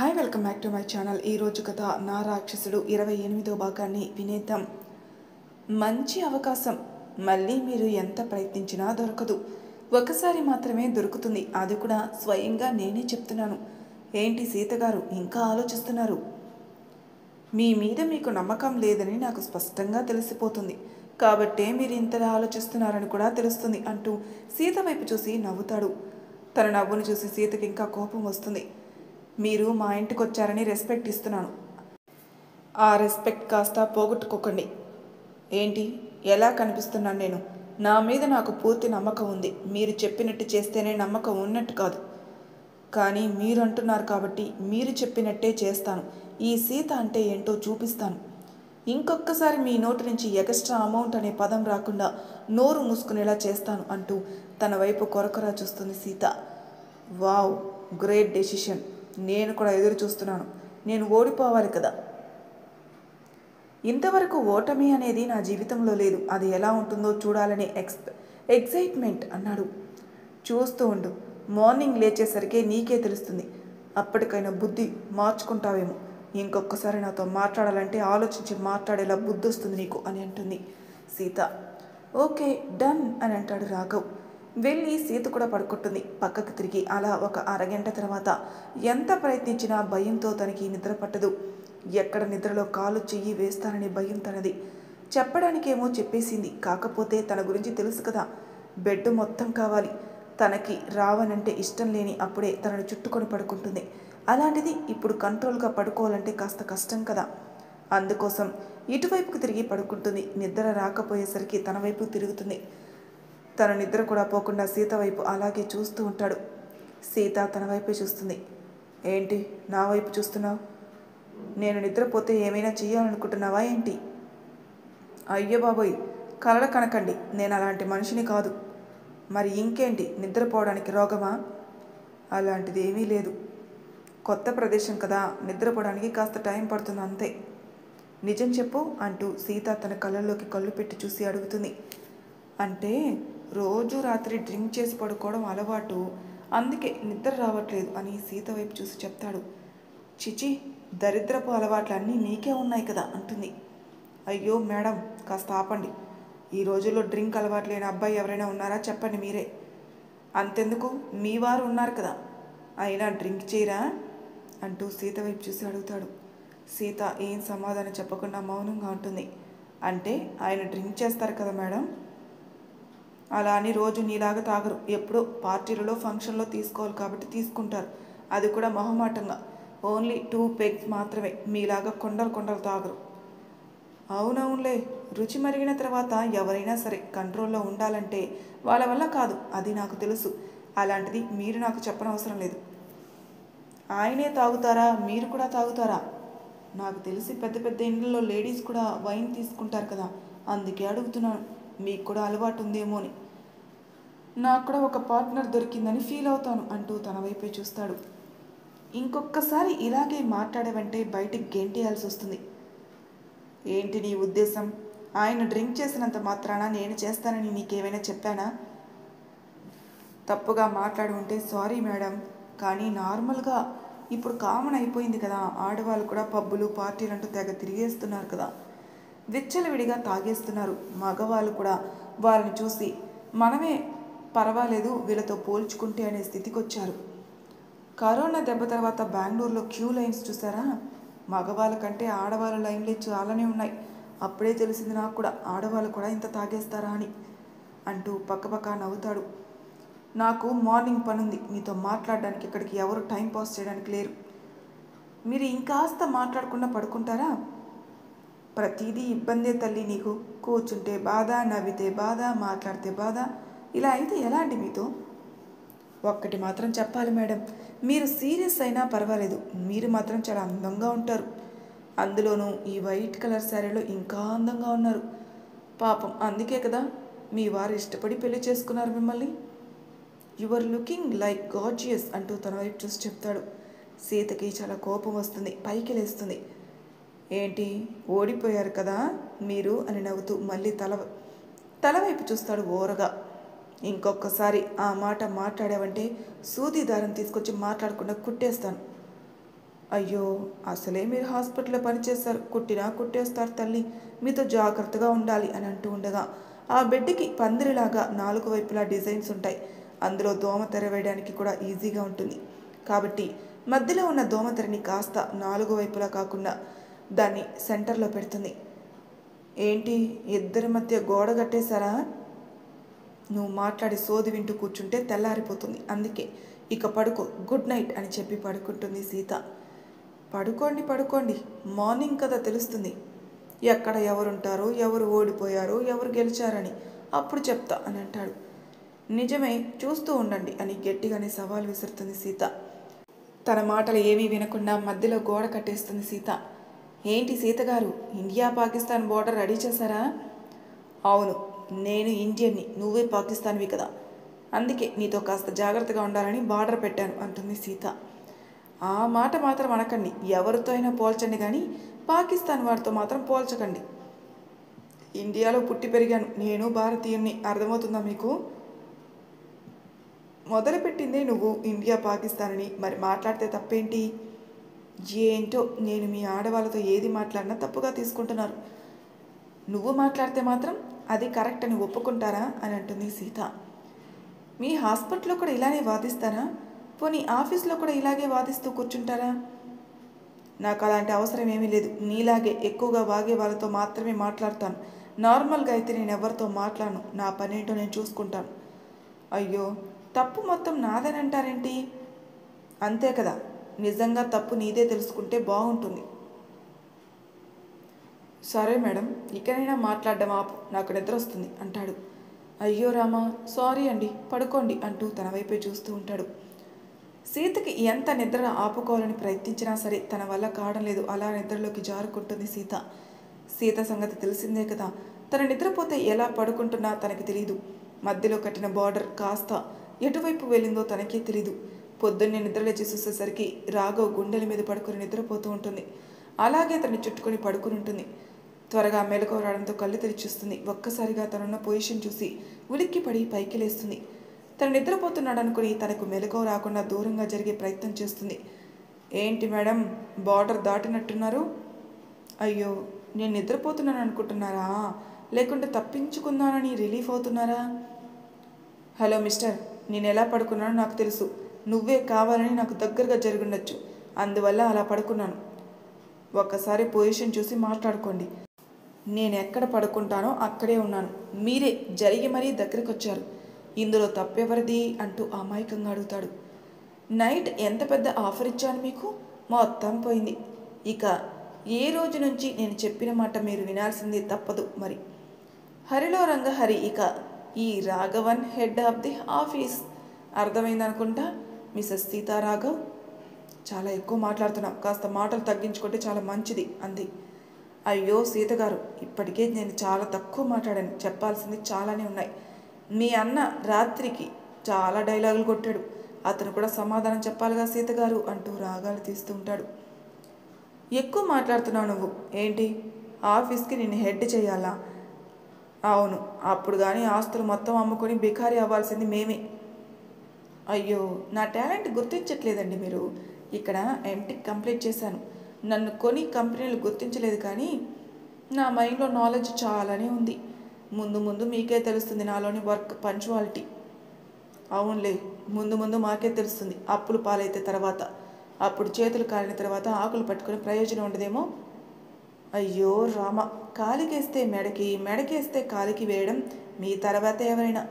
Hi welcome back to my channel. ఈరోజు కథ నా రాక్షసుడు 28వ భాగాన్ని వినేద్దాం. మంచి అవకాశం మళ్ళీ మీరు ఎంత ప్రయత్నించినా దొరకదు. ఒకసారి మాత్రమే దొరుకుతుంది, అది కూడా స్వయంగా నేనే చెప్తున్నాను. ఏంటి సీత గారు ఇంకా ఆలోచిస్తున్నారు? మీ మీద మీకు నమ్మకం లేదని నాకు స్పష్టంగా తెలిసిపోతుంది, కాబట్టే మీరు ఇంతలా ఆలోచిస్తున్నారని కూడా తెలుస్తుంది అంటూ సీత వైపు చూసి నవ్వుతాడు. తన నవ్వును చూసి సీతకి ఇంకా కోపం వస్తుంది. మీరు మా ఇంటికి వచ్చారని రెస్పెక్ట్ ఇస్తున్నాను, ఆ రెస్పెక్ట్ కాస్త పోగొట్టుకోకండి. ఏంటి ఎలా కనిపిస్తున్నాను నేను? నా మీద నాకు పూర్తి నమ్మకం ఉంది. మీరు చెప్పినట్టు చేస్తేనే నమ్మకం ఉన్నట్టు కాదు. కానీ మీరు అంటున్నారు కాబట్టి మీరు చెప్పినట్టే చేస్తాను. ఈ సీత అంటే ఏంటో చూపిస్తాను. ఇంకొకసారి మీ నోటి నుంచి ఎక్స్ట్రా అమౌంట్ అనే పదం రాకుండా నోరు మూసుకునేలా చేస్తాను అంటూ తన వైపు కొరకొరా చూస్తుంది సీత. Wow, great decision. నేను కూడా ఎదురు చూస్తున్నాను. నేను ఓడిపోవాలి కదా. ఇంతవరకు ఓటమి అనేది నా జీవితంలో లేదు. అది ఎలా ఉంటుందో చూడాలనే ఎక్సైట్మెంట్ అన్నాడు. చూస్తూ ఉండు, మార్నింగ్ లేచేసరికి నీకే తెలుస్తుంది. అప్పటికైనా బుద్ధి మార్చుకుంటావేమో. ఇంకొకసారి నాతో మాట్లాడాలంటే ఆలోచించి మాట్లాడేలా బుద్ధి వస్తుంది నీకు అని అంటుంది సీత. ఓకే డన్ అని అంటాడు రాఘవ్. వెళ్ళి సీత కూడా పడుకుంటుంది పక్కకు తిరిగి. అలా ఒక అరగంట తర్వాత ఎంత ప్రయత్నించినా భయంతో తనకి నిద్ర పట్టదు. ఎక్కడ నిద్రలో కాలు చెయ్యి వేస్తానని భయం తనది. చెప్పడానికేమో చెప్పేసింది, కాకపోతే తన గురించి తెలుసు కదా. బెడ్ మొత్తం కావాలి. తనకి రావనంటే ఇష్టం లేని అప్పుడే తనను చుట్టుకొని పడుకుంటుంది. అలాంటిది ఇప్పుడు కంట్రోల్గా పడుకోవాలంటే కాస్త కష్టం కదా. అందుకోసం ఇటువైపుకు తిరిగి పడుకుంటుంది. నిద్ర రాకపోయేసరికి తన వైపు తిరుగుతుంది. తన నిద్ర కూడా పోకుండా సీత వైపు అలాగే చూస్తూ ఉంటాడు. సీత తన వైపే చూస్తుంది. ఏంటి నా వైపు చూస్తున్నావు? నేను నిద్రపోతే ఏమైనా చెయ్యాలనుకుంటున్నావా ఏంటి? అయ్యో బాబోయ్, కలల కనకండి, నేను అలాంటి మనిషిని కాదు. మరి ఇంకేంటి, నిద్రపోవడానికి రోగమా? అలాంటిది ఏమీ లేదు. కొత్త ప్రదేశం కదా, నిద్రపోవడానికి కాస్త టైం పడుతుంది అంతే. నిజం చెప్పు అంటూ సీత తన కళ్ళల్లోకి కళ్ళు పెట్టి చూసి అడుగుతుంది. అంటే రోజు రాత్రి డ్రింక్ చేసి పడుకోవడం అలవాటు, అందుకే నిద్ర రావట్లేదు అని సీత వైపు చూసి చెప్తాడు. చిచి, దరిద్రపు అలవాట్లన్నీ నీకే ఉన్నాయి కదా అంటుంది. అయ్యో మేడం, కాస్త ఆపండి. ఈ రోజుల్లో డ్రింక్ అలవాటు లేని అబ్బాయి ఎవరైనా ఉన్నారా చెప్పండి మీరే. అంతెందుకు, మీ వారు ఉన్నారు కదా, అయినా డ్రింక్ చేయరా అంటూ సీత వైపు చూసి అడుగుతాడు. సీత ఏం సమాధానం చెప్పకుండా మౌనంగా ఉంటుంది. అంటే ఆయన డ్రింక్ చేస్తారు కదా మేడం, అలా అని రోజు నీలాగా తాగరు. ఎప్పుడో పార్టీలలో ఫంక్షన్లో తీసుకోవాలి కాబట్టి తీసుకుంటారు, అది కూడా మొహమాటంగా. ఓన్లీ 2 పెగ్స్ మాత్రమే. మీలాగా కొండలు కొండలు తాగరు. అవునవునులే, రుచి మరిగిన తర్వాత ఎవరైనా సరే కంట్రోల్లో ఉండాలంటే వాళ్ళ వల్ల కాదు, అది నాకు తెలుసు. అలాంటిది మీరు నాకు చెప్పనవసరం లేదు. ఆయనే తాగుతారా, మీరు కూడా తాగుతారా? నాకు తెలిసి పెద్ద పెద్ద ఇండ్లలో లేడీస్ కూడా వైన్ తీసుకుంటారు కదా, అందుకే అడుగుతున్నాను. మీకు కూడా అలవాటు ఉందేమో అని. నాకు కూడా ఒక పార్ట్నర్ దొరికిందని ఫీల్ అవుతాను అంటూ తన వైపే చూస్తాడు. ఇంకొకసారి ఇలాగే మాట్లాడేవంటే బయటికి గెంటేయాల్సి వస్తుంది. ఏంటి నీ ఉద్దేశం? ఆయన డ్రింక్ చేసినంత మాత్రాన నేను చేస్తానని నీకేమైనా చెప్పానా? తప్పుగా మాట్లాడి ఉంటే సారీ మేడం, కానీ నార్మల్గా ఇప్పుడు కామన్ అయిపోయింది కదా. ఆడవాళ్ళు కూడా పబ్బులు పార్టీలు అంటూ తెగ తిరిగేస్తున్నారు కదా, విచ్చలవిడిగా తాగేస్తున్నారు. మగవాళ్ళు కూడా వాళ్ళని చూసి మనమే పర్వాలేదు వీళ్ళతో పోల్చుకుంటే అనే స్థితికి వచ్చారు. కరోనా దెబ్బ తర్వాత బెంగళూరులో క్యూ లైన్స్ చూసారా? మగవాళ్ళ కంటే ఆడవాళ్ళ లైన్లే చాలానే ఉన్నాయి. అప్పుడే తెలిసింది నాకు కూడా, ఆడవాళ్ళు కూడా ఇంత తాగేస్తారా అని అంటూ పక్కపక్క నవ్వుతాడు. నాకు మార్నింగ్ పనుంది, నీతో మాట్లాడడానికి ఇక్కడికి ఎవరు టైం పాస్ చేయడానికి లేరు. మీరు ఇంకాస్త మాట్లాడకుండా పడుకుంటారా? ప్రతిదీ ఇబ్బందే తల్లి నీకు. కూర్చుంటే బాధ, నవ్వితే బాధ, మాట్లాడితే బాధ. ఇలా అయితే ఎలా అండి మీతో? ఒక్కటి మాత్రం చెప్పాలి మేడం, మీరు సీరియస్ అయినా పర్వాలేదు, మీరు మాత్రం చాలా అందంగా ఉంటారు. అందులోనూ ఈ వైట్ కలర్ శారీలో ఇంకా అందంగా ఉన్నారు. పాపం అందుకే కదా మీ వారు ఇష్టపడి పెళ్లి చేసుకున్నారు మిమ్మల్ని. You are looking like gorgeous అంటూ తన వైపు చూసి చెప్తాడు. సీతకి చాలా కోపం వస్తుంది, పైకి లేస్తుంది. ఏంటి ఓడిపోయారు కదా మీరు అని నవ్వుతూ మళ్ళీ తల వైపు చూస్తాడు ఓరగా. ఇంకొకసారి ఆ మాట మాట్లాడావంటే సూది దారం తీసుకొచ్చి మాట్లాడకుండా కుట్టేస్తాను. అయ్యో, అసలే మీరు హాస్పిటల్లో పనిచేస్తారు, కుట్టినా కుట్టేస్తారు తల్లి, మీతో జాగ్రత్తగా ఉండాలి అని అంటూ ఉండగా ఆ బెడ్కి పందిరిలాగా 4 వైపులా డిజైన్స్ ఉంటాయి. అందులో దోమ తెర వేయడానికి కూడా ఈజీగా ఉంటుంది. కాబట్టి మధ్యలో ఉన్న దోమతెరని కాస్త 4 వైపులా కాకుండా దాన్ని సెంటర్లో పెడుతుంది. ఏంటి, ఇద్దరి మధ్య గోడ కట్టేశారా? నువ్వు మాట్లాడి సోది వింటూ కూర్చుంటే తెల్లారిపోతుంది. అందుకే ఇక పడుకో, గుడ్ నైట్ అని చెప్పి పడుకుంటుంది సీత. పడుకోండి పడుకోండి, మార్నింగ్ కదా తెలుస్తుంది ఎక్కడ ఎవరుంటారో, ఎవరు ఓడిపోయారో, ఎవరు గెలిచారని, అప్పుడు చెప్తా అని అంటాడు. నిజమే, చూస్తూ ఉండండి అని గట్టిగానే సవాల్ విసురుతుంది సీత. తన మాటలు ఏమీ వినకుండా మధ్యలో గోడ కట్టేస్తుంది సీత. ఏంటి సీతగారు, ఇండియా పాకిస్తాన్ బోర్డర్ రెడీ చేశారా? అవును, నేను ఇండియన్ని, నువ్వే పాకిస్తాన్వి కదా, అందుకే నీతో కాస్త జాగ్రత్తగా ఉండాలని బార్డర్ పెట్టాను అంటుంది సీత. ఆ మాట మాత్రం అనకండి, ఎవరితో అయినా పోల్చండి కానీ పాకిస్తాన్ వారితో మాత్రం పోల్చకండి. ఇండియాలో పుట్టి పెరిగాను, నేను భారతీయుణ్ణి, అర్థమవుతుందా మీకు? మొదలుపెట్టిందే నువ్వు ఇండియా పాకిస్తాన్ అని, మరి మాట్లాడితే తప్పేంటి? ఏంటో, నేను మీ ఆడవాళ్ళతో ఏది మాట్లాడినా తప్పుగా తీసుకుంటున్నారు. నువ్వు మాట్లాడితే మాత్రం అది కరెక్ట్ అని ఒప్పుకుంటారా అని అంటుంది సీత. మీ హాస్పిటల్లో కూడా ఇలానే వాదిస్తారా? పోనీ ఆఫీస్లో కూడా ఇలాగే వాదిస్తూ కూర్చుంటారా? నాకు అలాంటి అవసరం ఏమీ లేదు. నీలాగే ఎక్కువగా వాగే వాళ్ళతో మాత్రమే మాట్లాడతాను. నార్మల్గా అయితే నేను ఎవరితో మాట్లాడను, నా పనేంటో నేను చూసుకుంటాను. అయ్యో, తప్పు మొత్తం నాదని అంటారేంటి? అంతే కదా, నిజంగా తప్పు నీదే తెలుసుకుంటే బాగుంటుంది. సరే మేడం, ఇకనైనా మాట్లాడడం ఆపు, నాకు నిద్ర వస్తుంది అంటాడు. అయ్యో రామా, సారీ అండి, పడుకోండి అంటూ తన వైపే చూస్తూ ఉంటాడు. సీతకి ఎంత నిద్ర ఆపుకోవాలని ప్రయత్నించినా సరే తన వల్ల కావడం లేదు. అలా నిద్రలోకి జారుకుంటుంది సీత. సీత సంగతి తెలిసిందే కదా, తన నిద్రపోతే ఎలా పడుకుంటున్నా తనకి తెలీదు. మధ్యలో కట్టిన బార్డర్ కాస్త ఎటువైపు వెళ్ళిందో తనకే తెలీదు. పొద్దున్నే నిద్రలేచి చూసేసరికి రాఘవ్ గుండెల మీద పడుకుని నిద్రపోతూ ఉంటుంది. అలాగే తనని చుట్టుకొని పడుకుని ఉంటుంది. త్వరగా మెలకువ రావడంతో కళ్ళు తెరిచి చూస్తుంది. ఒక్కసారిగా తనున్న పొజిషన్ చూసి ఉలిక్కి పడి పైకి లేస్తుంది. తను నిద్రపోతున్నాడు అనుకుని తనకు మెలకువ రాకుండా దూరంగా జరిగే ప్రయత్నం చేస్తుంది. ఏంటి మేడం, బార్డర్ దాటినట్టున్నారు? అయ్యో, నేను నిద్రపోతున్నాను అనుకుంటున్నారా, లేకుంటే తప్పించుకున్నానని రిలీఫ్ అవుతున్నారా? హలో మిస్టర్, నేను ఎలా పడుకున్నానో నాకు తెలుసు. నువ్వే కావాలని నాకు దగ్గరగా జరుగుండొచ్చు, అందువల్ల అలా పడుకున్నాను. ఒక్కసారి పొజిషన్ చూసి మాట్లాడుకోండి. నేను ఎక్కడ పడుకుంటానో అక్కడే ఉన్నాను, మీరే జరిగి మరీ దగ్గరికి వచ్చారు. ఇందులో తప్పెవరిది అంటూ అమాయకంగా అడుగుతాడు. నైట్ ఎంత పెద్ద ఆఫర్ ఇచ్చాను మీకు, మొత్తం పోయింది. ఇక ఏ రోజు నుంచి నేను చెప్పిన మాట మీరు వినాల్సింది తప్పదు. మరి హరిలో రంగ హరి, ఇక ఈ Raghavan head of the office, అర్థమైందనుకుంటా మిసెస్ సీతారాఘవ్. చాలా ఎక్కువ మాట్లాడుతున్నాం, కాస్త మాటలు తగ్గించుకుంటే చాలా మంచిది అంది. అయ్యో సీతగారు, ఇప్పటికే నేను చాలా తక్కువ మాట్లాడాను, చెప్పాల్సింది చాలానే ఉన్నాయి. మీ అన్న రాత్రికి చాలా డైలాగులు కొట్టాడు, అతను కూడా సమాధానం చెప్పాలిగా సీతగారు అంటూ రాగాలు తీస్తూ ఉంటాడు. ఎక్కువ మాట్లాడుతున్నావు నువ్వు. ఏంటి, ఆఫీస్కి నిన్ను హెడ్ చేయాలా? అవును, అప్పుడు కానీ ఆస్తులు మొత్తం అమ్ముకొని బికారీ అవ్వాల్సింది మేమే. అయ్యో, నా టాలెంట్ గుర్తించట్లేదండి మీరు. ఇక్కడ ఎంటెక్ కంప్లీట్ చేశాను, నన్ను కొని కంపెనీలు గుర్తించలేదు, కానీ నా మైండ్లో నాలెడ్జ్ చాలానే ఉంది. ముందు ముందు మీకే తెలుస్తుంది నాలోని వర్క్ పంచువాలిటీ. అవునులే, ముందు ముందు మాకే తెలుస్తుంది, అప్పులు పాలైతే తర్వాత. అప్పుడు చేతులు కాలిన తర్వాత ఆకులు పట్టుకుని ప్రయోజనం ఉండదేమో. అయ్యో రామ, కాలికేస్తే మెడకి, మెడకేస్తే కాలికి వేయడం మీ తర్వాత ఎవరైనా.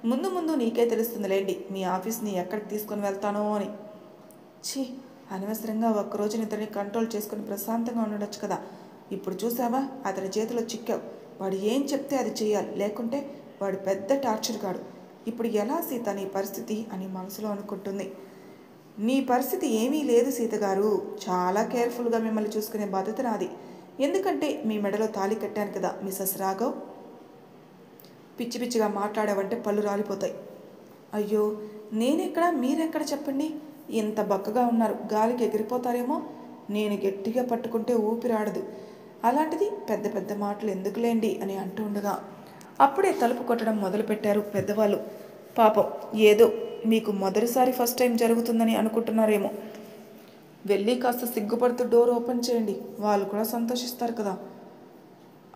ముందు ముందు నీకే తెలుస్తుందిలేండి మీ ఆఫీస్ని ఎక్కడికి తీసుకొని వెళ్తానో అని. ఛీ, అనవసరంగా ఒక్కరోజు నిద్రని కంట్రోల్ చేసుకుని ప్రశాంతంగా ఉండొచ్చు కదా. ఇప్పుడు చూసావా, అతని చేతిలో చిక్కావు. వాడు ఏం చెప్తే అది చేయాలి, లేకుంటే వాడు పెద్ద టార్చర్ కాడు. ఇప్పుడు ఎలా సీత నీ పరిస్థితి అని మనసులో అనుకుంటుంది. నీ పరిస్థితి ఏమీ లేదు సీతగారు, చాలా కేర్ఫుల్గా మిమ్మల్ని చూసుకునే బాధ్యత నాది. ఎందుకంటే మీ మెడలో తాళి కట్టాను కదా మిసెస్ రాఘవ్. పిచ్చి పిచ్చిగా మాట్లాడావంటే పళ్ళు రాలిపోతాయి. అయ్యో, నేనెక్కడ మీరెక్కడ చెప్పండి. ఇంత బక్కగా ఉన్నారు, గాలికి ఎగిరిపోతారేమో. నేను గట్టిగా పట్టుకుంటే ఊపిరాడదు, అలాంటిది పెద్ద పెద్ద మాటలు ఎందుకులేండి అని అంటూ ఉండగా అప్పుడే తలుపు కొట్టడం మొదలుపెట్టారు పెద్దవాళ్ళు. పాపం, ఏదో మీకు మొదటిసారి ఫస్ట్ టైం జరుగుతుందని అనుకుంటున్నారేమో. వెళ్ళి కాస్త సిగ్గుపడుతూ డోర్ ఓపెన్ చేయండి, వాళ్ళు కూడా సంతోషిస్తారు కదా.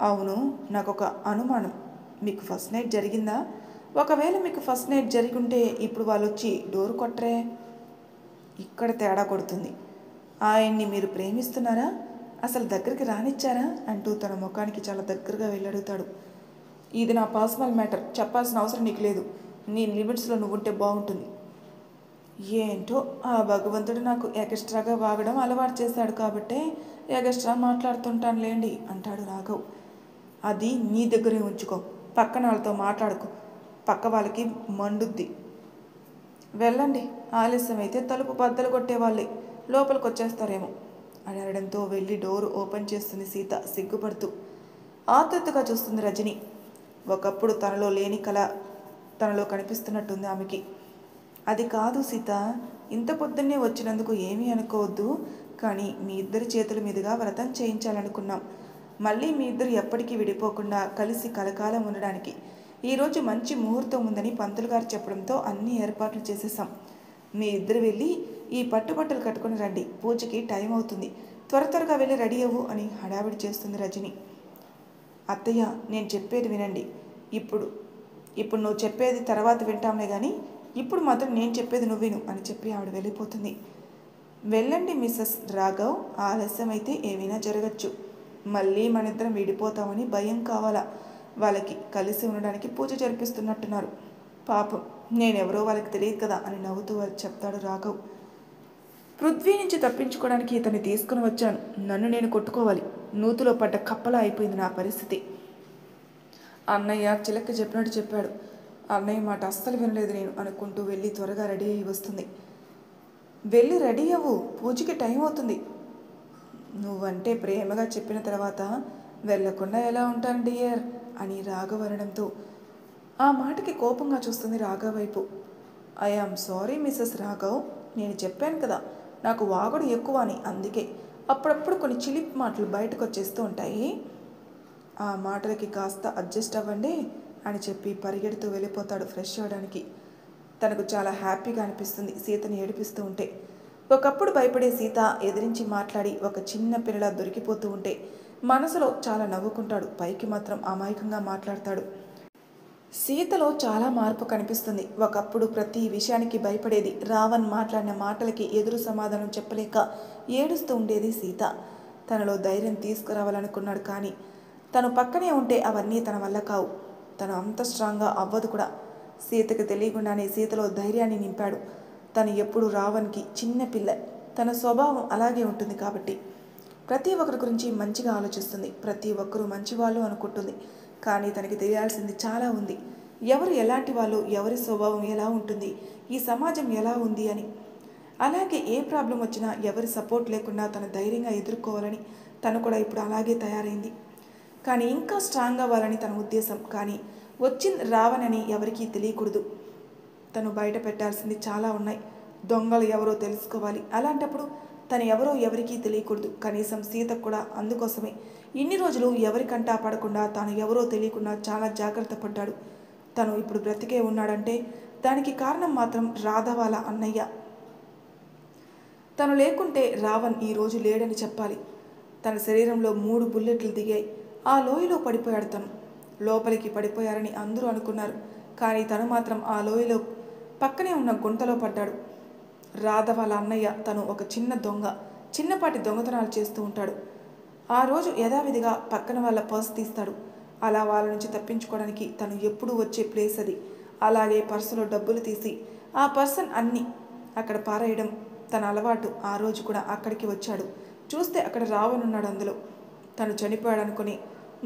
అవును, నాకు ఒక అనుమానం. మీకు ఫస్ట్ నైట్ జరిగిందా? ఒకవేళ మీకు ఫస్ట్ నైట్ జరిగి ఉంటే ఇప్పుడు వాళ్ళు వచ్చి డోర్ కొట్టరే? ఇక్కడ తేడా కొడుతుంది. ఆయన్ని మీరు ప్రేమిస్తున్నారా? అసలు దగ్గరికి రానిచ్చారా అంటూ తన ముఖానికి చాలా దగ్గరగా వెళ్ళి అడుగుతాడు. ఇది నా పర్సనల్ మ్యాటర్, చెప్పాల్సిన అవసరం నీకు లేదు. నీ లిమిట్స్లో నువ్వుంటే బాగుంటుంది. ఏంటో ఆ భగవంతుడు నాకు ఎక్స్ట్రాగా వాగడం అలవాటు చేశాడు కాబట్టే ఎక్స్ట్రా మాట్లాడుతుంటానులేండి అంటాడు రాఘవ్. అది నీ దగ్గరే ఉంచుకో, పక్కన వాళ్ళతో మాట్లాడుకో, పక్క వాళ్ళకి మండుద్ది. వెళ్ళండి, ఆలస్యమైతే తలుపు బద్దలు కొట్టేవాళ్ళే లోపలికి వచ్చేస్తారేమో అని అనడంతో వెళ్ళి డోరు ఓపెన్ చేస్తుంది సీత సిగ్గుపడుతూ. ఆతృతగా చూస్తుంది రజని. ఒకప్పుడు తనలో లేని కళ తనలో కనిపిస్తున్నట్టుంది ఆమెకి. అది కాదు సీత, ఇంత పొద్దున్నే వచ్చినందుకు ఏమీ అనుకోవద్దు, కానీ మీ ఇద్దరి చేతుల మీదుగా వ్రతం చేయించాలనుకున్నాం. మళ్ళీ మీ ఇద్దరు ఎప్పటికీ విడిపోకుండా కలిసి కలకాలం ఉండడానికి ఈరోజు మంచి ముహూర్తం ఉందని పంతులు గారు చెప్పడంతో అన్ని ఏర్పాట్లు చేసేసాం. మీ ఇద్దరు వెళ్ళి ఈ పట్టుబట్టలు కట్టుకుని రండి, పూజకి టైం అవుతుంది, త్వరగా వెళ్ళి రెడీ అవ్వు అని హడావిడి చేస్తుంది రజని. అత్తయ్య, నేను చెప్పేది వినండి. ఇప్పుడు ఇప్పుడు నువ్వు చెప్పేది తర్వాత వింటాంలే కానీ ఇప్పుడు మాత్రం నేను చెప్పేది నువ్వు విను అని చెప్పి ఆవిడ వెళ్ళిపోతుంది. వెళ్ళండి మిస్సెస్ రాఘవ్, ఆలస్యం అయితే ఏమైనా జరగచ్చు. మళ్ళీ మనిద్దరం విడిపోతామని భయం కావాలా? వాళ్ళకి కలిసి ఉండడానికి పూజ జరిపిస్తున్నట్టున్నారు. పాపం, నేనెవరో వాళ్ళకి తెలియదు కదా అని నవ్వుతూ చెప్తాడు రాఘవ్. పృథ్వీ నుంచి తప్పించుకోవడానికి ఇతన్ని తీసుకుని వచ్చాను. నన్ను నేను కొట్టుకోవాలి. నూతులో పడ్డ కప్పలా అయిపోయింది నా పరిస్థితి. అన్నయ్య చిలక చెప్పినట్టు చెప్పాడు. అన్నయ్య మాట అస్సలు వినలేదు నేను అనుకుంటూ వెళ్ళి త్వరగా రెడీ అయ్యి వస్తుంది. వెళ్ళి రెడీ అవ్వు, పూజకి టైం అవుతుంది. నువ్వంటే ప్రేమగా చెప్పిన తర్వాత వెళ్ళకుండా ఎలా ఉంటాను డియర్ అని రాఘవ్ అనడంతో ఆ మాటకి కోపంగా చూస్తుంది రాఘవ్ వైపు. I am sorry Mrs Raghav, నేను చెప్పాను కదా నాకు వాగుడు ఎక్కువ అని, అందుకే అప్పుడప్పుడు కొన్ని చిలిప్ మాటలు బయటకు వచ్చేస్తూ ఉంటాయి. ఆ మాటలకి కాస్త అడ్జస్ట్ అవ్వండి అని చెప్పి పరిగెడుతూ వెళ్ళిపోతాడు ఫ్రెష్ అవ్వడానికి. తనకు చాలా హ్యాపీగా అనిపిస్తుంది సీతని ఏడిపిస్తూ ఉంటే. ఒకప్పుడు భయపడే సీత ఎదిరించి మాట్లాడి ఒక చిన్న పిల్లలా దొరికిపోతూ ఉంటే మనసులో చాలా నవ్వుకుంటాడు, పైకి మాత్రం అమాయకంగా మాట్లాడతాడు. సీతలో చాలా మార్పు కనిపిస్తుంది. ఒకప్పుడు ప్రతి విషయానికి భయపడేది, రావణ్ మాట్లాడిన మాటలకి ఎదురు సమాధానం చెప్పలేక ఏడుస్తూ ఉండేది సీత. తనలో ధైర్యం తీసుకురావాలనుకున్నాడు, కానీ తను పక్కనే ఉంటే అవన్నీ తన వల్ల కావు. తను అంత స్ట్రాంగ్గా అవ్వదు కూడా. సీతకు తెలియకుండానే సీతలో ధైర్యాన్ని నింపాడు. తను ఎప్పుడు రావణ్కి చిన్న పిల్ల, తన స్వభావం అలాగే ఉంటుంది కాబట్టి ప్రతి ఒక్కరి గురించి మంచిగా ఆలోచిస్తుంది. ప్రతి ఒక్కరూ మంచివాళ్ళు అనుకుంటుంది, కానీ తనకి తెలియాల్సింది చాలా ఉంది. ఎవరు ఎలాంటి వాళ్ళు, ఎవరి స్వభావం ఎలా ఉంటుంది, ఈ సమాజం ఎలా ఉంది అని. అలాగే ఏ ప్రాబ్లం వచ్చినా ఎవరి సపోర్ట్ లేకుండా తన ధైర్యంగా ఎదుర్కోవాలని తను కూడా ఇప్పుడు అలాగే తయారైంది. కానీ ఇంకా స్ట్రాంగ్ అవ్వాలని తన ఉద్దేశం. కానీ వచ్చింది రావణని ఎవరికీ తెలియకూడదు. తను బయట పెట్టాల్సింది చాలా ఉన్నాయి. దొంగలు ఎవరో తెలుసుకోవాలి. అలాంటప్పుడు తను ఎవరో ఎవరికీ తెలియకూడదు. కనీసం సీతకు కూడా అందుకోసమే ఇన్ని రోజులు ఎవరికంటా పడకుండా తాను ఎవరో తెలియకుండా చాలా జాగ్రత్త పడ్డాడు. తను ఇప్పుడు బ్రతికే ఉన్నాడంటే దానికి కారణం మాత్రం రాధ వాళ్ళ అన్నయ్య. తను లేకుంటే రావణ్ ఈరోజు లేడని చెప్పాలి. తన శరీరంలో 3 బుల్లెట్లు దిగాయి. ఆ లోయలో పడిపోయాడు. తను లోపలికి పడిపోయారని అందరూ అనుకున్నారు, కానీ తను మాత్రం ఆ లోయలో పక్కనే ఉన్న గుంటలో పడ్డాడు. రాధ వాళ్ళ అన్నయ్య తను ఒక చిన్న దొంగ, చిన్నపాటి దొంగతనాలు చేస్తూ ఉంటాడు. ఆ రోజు యథావిధిగా పక్కన వాళ్ళ పర్స్ తీస్తాడు. అలా వాళ్ళ నుంచి తప్పించుకోవడానికి తను ఎప్పుడూ వచ్చే ప్లేస్ అది. అలాగే పర్సులో డబ్బులు తీసి ఆ పర్సన్ అన్నీ అక్కడ పారేయడం తన అలవాటు. ఆ రోజు కూడా అక్కడికి వచ్చాడు. చూస్తే అక్కడ రావణ్ ఉన్నాడు. అందులో తను చనిపోయాడు అనుకుని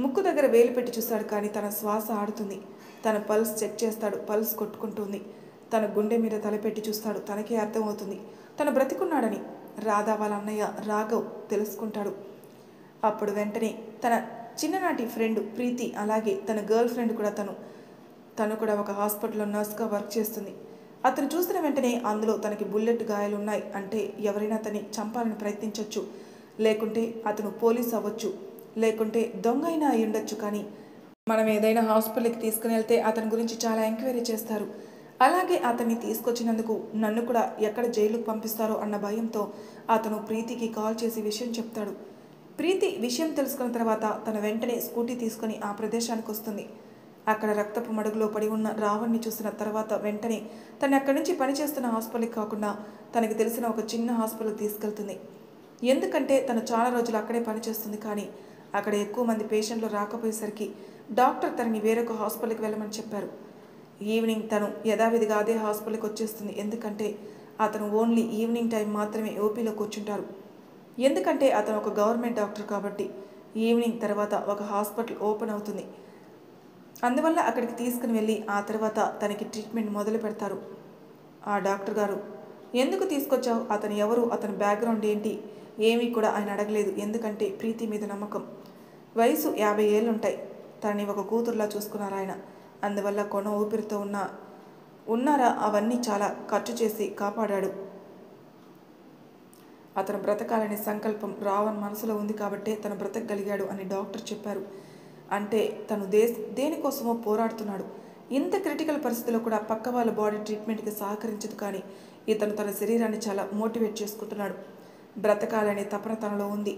ముక్కు దగ్గర వేలు పెట్టి చూస్తాడు, కానీ తన శ్వాస ఆడుతుంది. తన పల్స్ చెక్ చేస్తాడు, పల్స్ కొట్టుకుంటుంది. తన గుండె మీద తలపెట్టి చూస్తాడు, తనకే అర్థమవుతుంది తను బ్రతికున్నాడని. రాధా వాళ్ళ అన్నయ్య రాఘవ్ తెలుసుకుంటాడు. అప్పుడు వెంటనే తన చిన్ననాటి ఫ్రెండ్ ప్రీతి, అలాగే తన గర్ల్ ఫ్రెండ్ కూడా తను కూడా ఒక హాస్పిటల్లో నర్స్గా వర్క్ చేస్తుంది. అతను చూసిన వెంటనే అందులో తనకి బుల్లెట్ గాయాలు ఉన్నాయి అంటే ఎవరైనా తన్ని చంపాలని ప్రయత్నించవచ్చు, లేకుంటే అతను పోలీస్ అవ్వచ్చు, లేకుంటే దొంగ అయినా అయి ఉండొచ్చు. కానీ మనం ఏదైనా హాస్పిటల్కి తీసుకుని వెళ్తే అతని గురించి చాలా ఎంక్వైరీ చేస్తారు. అలాగే అతన్ని తీసుకొచ్చినందుకు నన్ను కూడా ఎక్కడ జైలుకు పంపిస్తారో అన్న భయంతో అతను ప్రీతికి కాల్ చేసి విషయం చెప్తాడు. ప్రీతి విషయం తెలుసుకున్న తర్వాత తన వెంటనే స్కూటీ తీసుకుని ఆ ప్రదేశానికి వస్తుంది. అక్కడ రక్తపు మడుగులో పడి ఉన్న రావణ్ణి చూసిన తర్వాత వెంటనే తను అక్కడి నుంచి పనిచేస్తున్న హాస్పిటల్కి కాకుండా తనకి తెలిసిన ఒక చిన్న హాస్పిటల్కి తీసుకెళ్తుంది. ఎందుకంటే తను చాలా రోజులు అక్కడే పనిచేస్తుంది, కానీ అక్కడ ఎక్కువ మంది పేషెంట్లు రాకపోయేసరికి డాక్టర్ తనని వేరొక హాస్పిటల్కి వెళ్ళమని చెప్పారు. ఈవినింగ్ తను యథావిధిగా అదే హాస్పిటల్కి వచ్చేస్తుంది. ఎందుకంటే అతను ఓన్లీ ఈవినింగ్ టైం మాత్రమే ఓపీలో కూర్చుంటారు. ఎందుకంటే అతను ఒక గవర్నమెంట్ డాక్టర్ కాబట్టి ఈవినింగ్ తర్వాత ఒక హాస్పిటల్ ఓపెన్ అవుతుంది. అందువల్ల అక్కడికి తీసుకుని వెళ్ళి ఆ తర్వాత తనకి ట్రీట్మెంట్ మొదలు పెడతారు. ఆ డాక్టర్ గారు, ఎందుకు తీసుకొచ్చావు, అతను ఎవరు, అతని బ్యాక్గ్రౌండ్ ఏంటి, ఏమీ కూడా ఆయన అడగలేదు. ఎందుకంటే ప్రీతి మీద నమ్మకం. వయసు 50 ఏళ్ళు ఉంటాయి. తనని ఒక కూతురులా చూసుకున్నారు ఆయన. అందువల్ల కొన ఊపిరితో ఉన్నారా అవన్నీ చాలా ఖర్చు చేసి కాపాడాడు. అతను బ్రతకాలనే సంకల్పం రావణ్ మనసులో ఉంది కాబట్టే తను బ్రతకగలిగాడు అని డాక్టర్ చెప్పారు. అంటే తను దేనికోసమో పోరాడుతున్నాడు. ఇంత క్రిటికల్ పరిస్థితిలో కూడా పక్క వాళ్ళ బాడీ ట్రీట్మెంట్కి సహకరించదు, కానీ ఇతను తన శరీరాన్ని చాలా మోటివేట్ చేసుకుంటున్నాడు. బ్రతకాలనే తపన తనలో ఉంది.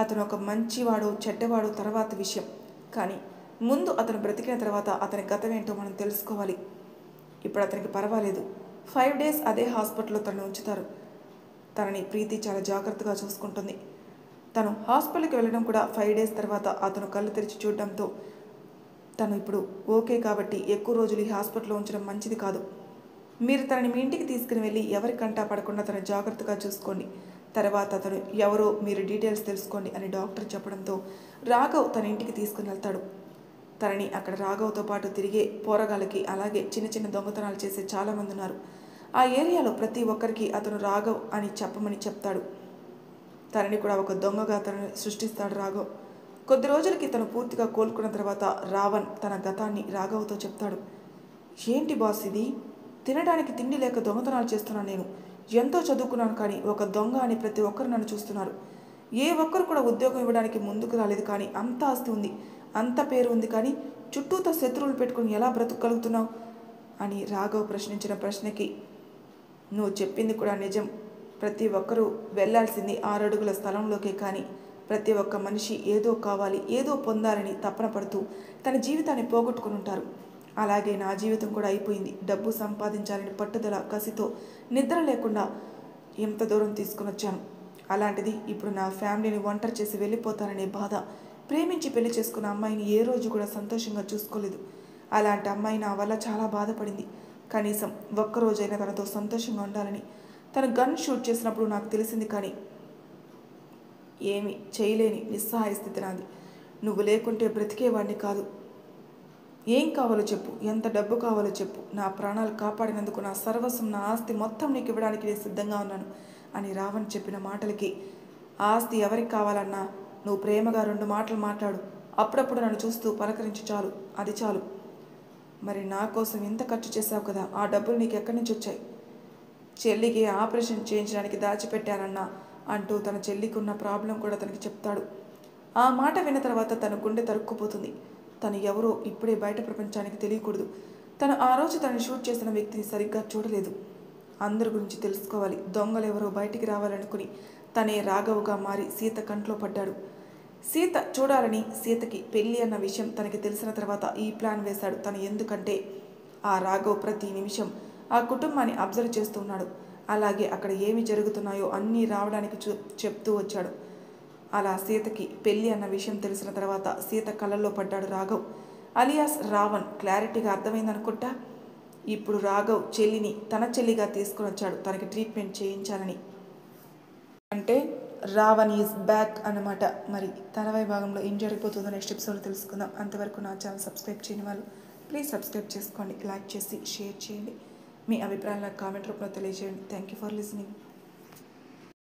అతను ఒక మంచివాడు చెడ్డవాడు తర్వాత విషయం, కానీ ముందు అతను బ్రతికిన తర్వాత అతని గతం ఏంటో మనం తెలుసుకోవాలి. ఇప్పుడు అతనికి పర్వాలేదు. 5 days అదే హాస్పిటల్లో తనను ఉంచుతారు. తనని ప్రీతి చాలా జాగ్రత్తగా చూసుకుంటుంది. తను హాస్పిటల్కి వెళ్ళడం కూడా 5 days తర్వాత అతను కళ్ళు తెరిచి చూడడంతో తను ఇప్పుడు ఓకే కాబట్టి ఎక్కువ రోజులు ఈ హాస్పిటల్లో ఉంచడం మంచిది కాదు. మీరు తనని మీ ఇంటికి తీసుకుని వెళ్ళి ఎవరి కంటా పడకుండా తను జాగ్రత్తగా చూసుకోండి. తర్వాత అతను ఎవరో మీరు డీటెయిల్స్ తెలుసుకోండి అని డాక్టర్ చెప్పడంతో రాఘవ్ తన ఇంటికి తీసుకుని వెళ్తాడు. తనని అక్కడ రాఘవ్తో పాటు తిరిగే పోరగాళ్ళకి అలాగే చిన్న చిన్న దొంగతనాలు చేసే చాలామంది ఉన్నారు. ఆ ఏరియాలో ప్రతి ఒక్కరికి అతను రాఘవ్ అని చెప్పమని చెప్తాడు. తనని కూడా ఒక దొంగగా తనని సృష్టిస్తాడు రాఘవ్. కొద్ది రోజులకి తను పూర్తిగా కోలుకున్న తర్వాత రావణ్ తన గతాన్ని రాఘవ్తో చెప్తాడు. ఏంటి బాస్ ఇది, తినడానికి తిండి లేక దొంగతనాలు చేస్తున్నాను. నేను ఎంతో చదువుకున్నాను, కానీ ఒక దొంగ అని ప్రతి ఒక్కరు నన్ను చూస్తున్నారు. ఏ ఒక్కరు కూడా ఉద్యోగం ఇవ్వడానికి ముందుకు రాలేదు, కానీ అంత ఆస్తి ఉంది, అంత పేరు ఉంది, కానీ చుట్టూతో శత్రువులు పెట్టుకుని ఎలా బ్రతుకగలుగుతున్నావు అని రాఘవ్ ప్రశ్నించిన ప్రశ్నకి నువ్వు చెప్పింది కూడా నిజం. ప్రతి ఒక్కరూ వెళ్లాల్సింది 6 అడుగుల స్థలంలోకే, కానీ ప్రతి ఒక్క మనిషి ఏదో కావాలి, ఏదో పొందాలని తపన పడుతూ తన జీవితాన్ని పోగొట్టుకుని ఉంటారు. అలాగే నా జీవితం కూడా అయిపోయింది. డబ్బు సంపాదించాలని పట్టుదల కసితో నిద్ర లేకుండా ఎంత దూరం తీసుకుని వచ్చాను. అలాంటిది ఇప్పుడు నా ఫ్యామిలీని ఒంటరి చేసి వెళ్ళిపోతాననే బాధ. ప్రేమించి పెళ్లి చేసుకున్న అమ్మాయిని ఏ రోజు కూడా సంతోషంగా చూసుకోలేదు. అలాంటి అమ్మాయి నా వల్ల చాలా బాధపడింది. కనీసం ఒక్కరోజైనా తనతో సంతోషంగా ఉండాలని తను గన్ షూట్ చేసినప్పుడు నాకు తెలిసింది, కానీ ఏమీ చేయలేని నిస్సహాయ స్థితి నాది. నువ్వు లేకుంటే బ్రతికేవాడిని కాదు. ఏం కావాలో చెప్పు, ఎంత డబ్బు కావాలో చెప్పు, నా ప్రాణాలు కాపాడినందుకు నా సర్వస్వం, నా ఆస్తి మొత్తం నీకు ఇవ్వడానికి నేను సిద్ధంగా ఉన్నాను అని రావణ్ చెప్పిన మాటలకి, ఆస్తి ఎవరికి కావాలన్నా నువ్వు ప్రేమగా 2 మాటలు మాట్లాడు, అప్పుడప్పుడు నన్ను చూస్తూ పలకరించి చాలు, అది చాలు. మరి నా కోసం ఇంత ఖర్చు చేశావు కదా, ఆ డబ్బులు నీకు ఎక్కడి నుంచి వచ్చాయి? చెల్లికి ఆపరేషన్ చేయించడానికి దాచిపెట్టానన్నా అంటూ తన చెల్లికి ఉన్న ప్రాబ్లం కూడా తనకి చెప్తాడు. ఆ మాట విన్న తర్వాత తన గుండె తరుక్కుపోతుంది. తను ఎవరో ఇప్పుడే బయట ప్రపంచానికి తెలియకూడదు. తను ఆ రోజు తనని షూట్ చేసిన వ్యక్తిని సరిగ్గా చూడలేదు. అందరి గురించి తెలుసుకోవాలి, దొంగలు ఎవరో బయటికి రావాలనుకుని తనే రాఘవ్గా మారి సీత కంట్లో పడ్డాడు. సీత చూడాలని, సీతకి పెళ్ళి అన్న విషయం తనకి తెలిసిన తర్వాత ఈ ప్లాన్ వేశాడు తను. ఎందుకంటే ఆ రాఘవ్ ప్రతి నిమిషం ఆ కుటుంబాన్ని అబ్జర్వ్ చేస్తూ ఉన్నాడు. అలాగే అక్కడ ఏమి జరుగుతున్నాయో అన్నీ రావడానికి చెప్తూ వచ్చాడు. అలా సీతకి పెళ్ళి అన్న విషయం తెలిసిన తర్వాత సీత కళ్ళల్లో పడ్డాడు రాఘవ్ అలియాస్ రావణ్. క్లారిటీగా అర్థమైందనుకుంటా. ఇప్పుడు రాఘవ్ చెల్లిని తన చెల్లిగా తీసుకుని వచ్చాడు తనకి ట్రీట్మెంట్ చేయించాలని. అంటే రావణ్ ఈజ్ బ్యాక్ అన్నమాట. మరి తర్వాయి భాగంలో ఏం జరిగిపోతుందో నెక్స్ట్ ఎపిసోడ్ తెలుసుకుందాం. అంతవరకు నా ఛానల్ సబ్స్క్రైబ్ చేయని వాళ్ళు ప్లీజ్ సబ్స్క్రైబ్ చేసుకోండి, లైక్ చేసి షేర్ చేయండి, మీ అభిప్రాయాలను కామెంట్ రూపంలో తెలియజేయండి. Thank you for listening.